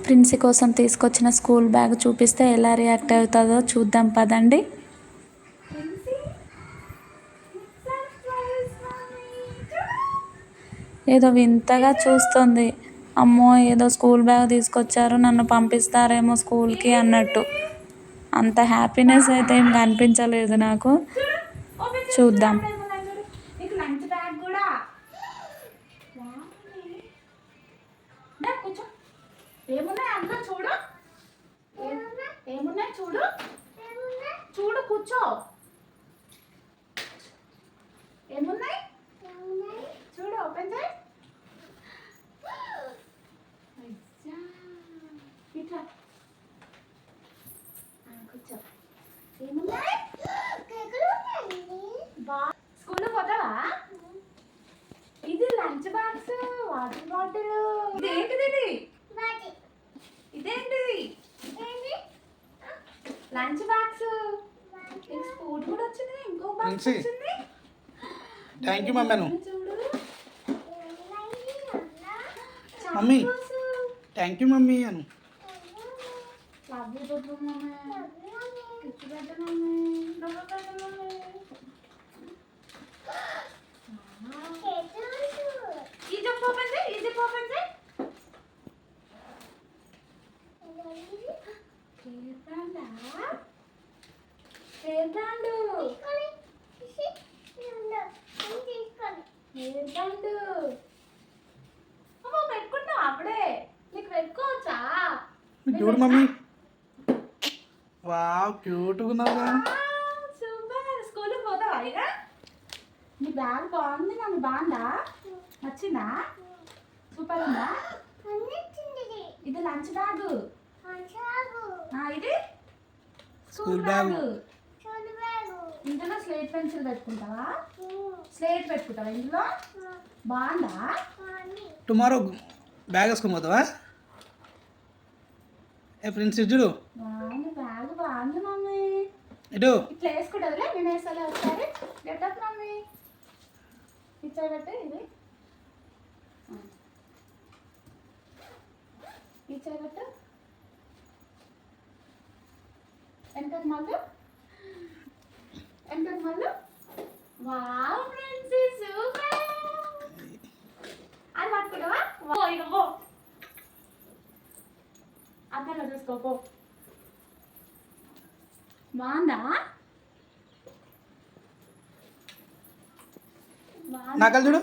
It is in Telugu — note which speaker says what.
Speaker 1: ప్రిన్సీ కోసం తీసుకొచ్చిన స్కూల్ బ్యాగ్ చూపిస్తే ఎలా రియాక్ట్ అవుతుందో చూద్దాం పదండి. ఏదో వింతగా చూస్తుంది. అమ్మో ఏదో స్కూల్ బ్యాగ్ తీసుకొచ్చారు, నన్ను పంపిస్తారేమో స్కూల్కి అన్నట్టు. అంత హ్యాపీనెస్ అయితే ఏం కనిపించలేదు నాకు. చూద్దాం.
Speaker 2: ఏమున్నాయి అందులో చూడు, ఏమున్నాయి చూడు, చూడు కూర్చో. ఏమున్నాయి చూడు, ఓపెన్ చేయి. ఇట్లా కూర్చో. ఏమున్నాయి? స్కూల్ పోతావా? ఇది లంచ్ బాక్స్, వాటర్ బాటిల్. ఇది ఏంటిది? ఇదేంటిది? Lunch box. స్పూన్ కూడా వచ్చింది, ఇంకో బాక్స్ వచ్చింది.
Speaker 3: Thank you mummy. Mummy thank you mummy Anu.
Speaker 2: Love you చెప్పు మమ్మీ. కిచ్చు పెట్టు మమ్మీ. లవ్ పెట్టు మమ్మీ. ఈ చెప్పు ఓపెన్ చేయి, ఈ చెప్పు ఓపెన్ చేయి. పెట్టుకుంటావు అప్పుడే, నీకు పెట్టుకోవచ్చా?
Speaker 3: చూడు మమ్మీ, వావ్ క్యూట్గా ఉన్నావా?
Speaker 2: సూపర్. స్కూల్కి పోతావా ఇక? నీ బ్యాగ్ బాగుంది మమ్మీ. బాగుందా? నచ్చిందా? సూపర్ ఉందా? ఇది లంచ్ బ్యాగ్. ఇది స్కూల్ బ్యాగ్. ఇందులో స్లేట్ పెన్సిల్ పెట్టుకుంటావా? స్లేట్ పెట్టుకుంటావా ఇందులో? బాగుందా?
Speaker 3: టుమారో బ్యాగ్ వేసుకొని పోతావా? ఏ ఫ్రెండ్స్ చూడు,
Speaker 2: బాగుంది బ్యాగ్. బాగుంది మమ్మీ.
Speaker 3: ఇటు
Speaker 2: ఇట్లా వేసుకుంటుందిలే, నేను వేసాలే ఒకసారి. Getup mummy. ఇచ్చాడట్టే ఇది ఇచ్చాడట్టు. వెనకకు మళ్ళీ, వెనకకు మళ్ళీ. Wow friends, super. అది పట్టుకుంటావా? ఇక పో, అద్దంలో చూసుకోపో. బాగుందా?
Speaker 3: నాకలు చూడు.